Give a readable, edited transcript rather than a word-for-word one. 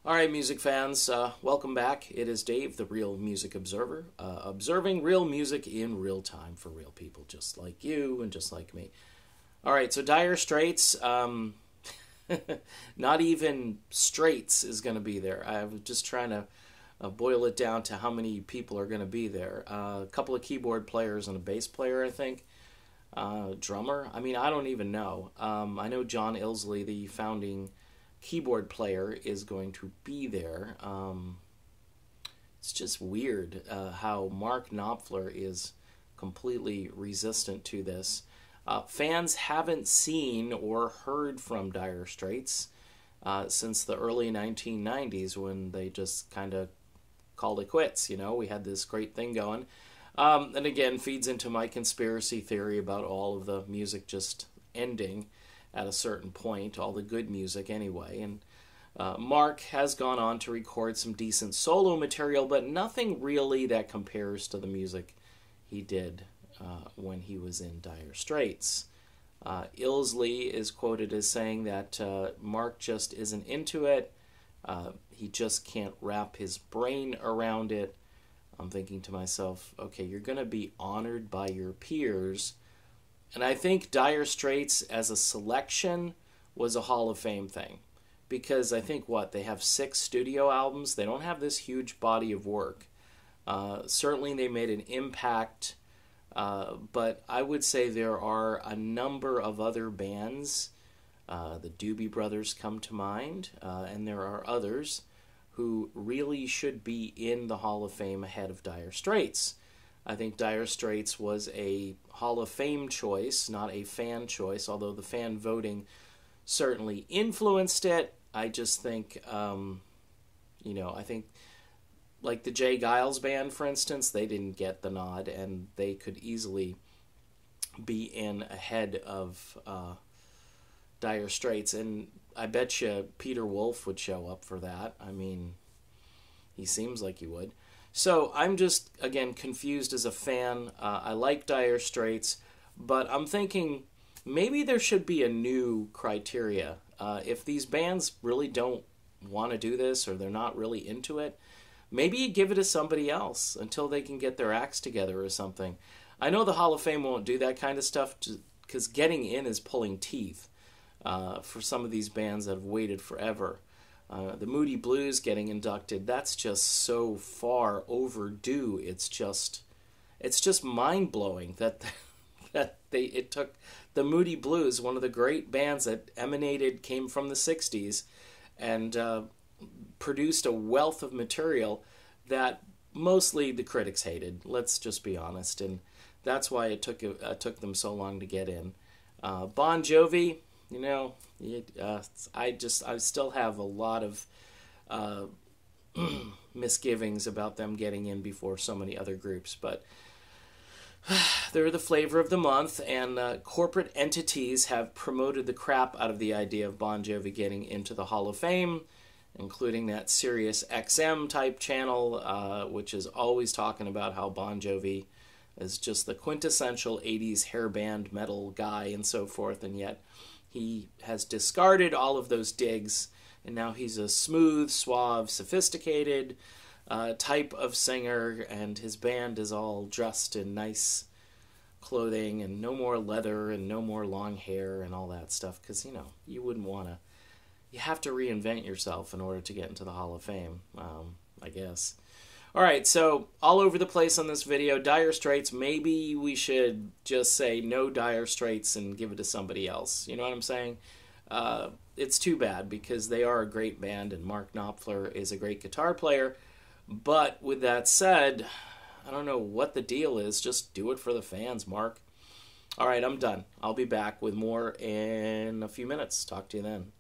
All right, music fans, welcome back. It is Dave, the Real Music Observer, observing real music in real time for real people just like you and just like me. All right, so Dire Straits, not even Straits is going to be there. I was just trying to boil it down to how many people are going to be there. A couple of keyboard players and a bass player, I think. Drummer? I mean, I don't even know. I know John Illsley, the founding keyboard player, is going to be there. It's just weird how Mark Knopfler is completely resistant to this. Fans haven't seen or heard from Dire Straits since the early 1990s when they just kind of called it quits. You know, we had this great thing going. And again, feeds into my conspiracy theory about all of the music just ending at a certain point, all the good music anyway. And Mark has gone on to record some decent solo material, but nothing really that compares to the music he did when he was in Dire Straits. Illsley is quoted as saying that Mark just isn't into it. He just can't wrap his brain around it. I'm thinking to myself, okay, you're going to be honored by your peers. And I think Dire Straits as a selection was a Hall of Fame thing. Because I think, they have 6 studio albums. They don't have this huge body of work. Certainly they made an impact, but I would say there are a number of other bands. The Doobie Brothers come to mind, and there are others who really should be in the Hall of Fame ahead of Dire Straits. I think Dire Straits was a Hall of Fame choice, not a fan choice, although the fan voting certainly influenced it. I just think, I think like the Jay Giles Band, for instance, they didn't get the nod, and they could easily be in ahead of Dire Straits. And I bet you Peter Wolf would show up for that. I mean, he seems like he would. So I'm just, again, confused as a fan. I like Dire Straits, but I'm thinking maybe there should be a new criteria. If these bands really don't want to do this or they're not really into it, maybe you give it to somebody else until they can get their acts together or something. I know the Hall of Fame won't do that kind of stuff because getting in is pulling teeth for some of these bands that have waited forever. The Moody Blues getting inducted, that's just so far overdue. It's just mind-blowing that it took the Moody Blues, one of the great bands that came from the 60s, and produced a wealth of material that mostly the critics hated. Let's just be honest, and that's why it took them so long to get in. Bon Jovi, I still have a lot of misgivings about them getting in before so many other groups, but they're the flavor of the month, and corporate entities have promoted the crap out of the idea of Bon Jovi getting into the Hall of Fame, including that Sirius XM type channel, which is always talking about how Bon Jovi is just the quintessential 80s hair band metal guy and so forth, and yet he has discarded all of those digs, and now he's a smooth, suave, sophisticated type of singer, and his band is all dressed in nice clothing and no more leather and no more long hair and all that stuff, because, you wouldn't want to. You have to reinvent yourself in order to get into the Hall of Fame, I guess. All right, so all over the place on this video. Dire Straits, maybe we should just say no Dire Straits and give it to somebody else. You know what I'm saying? It's too bad because they are a great band and Mark Knopfler is a great guitar player. But with that said, I don't know what the deal is. Just do it for the fans, Mark. All right, I'm done. I'll be back with more in a few minutes. Talk to you then.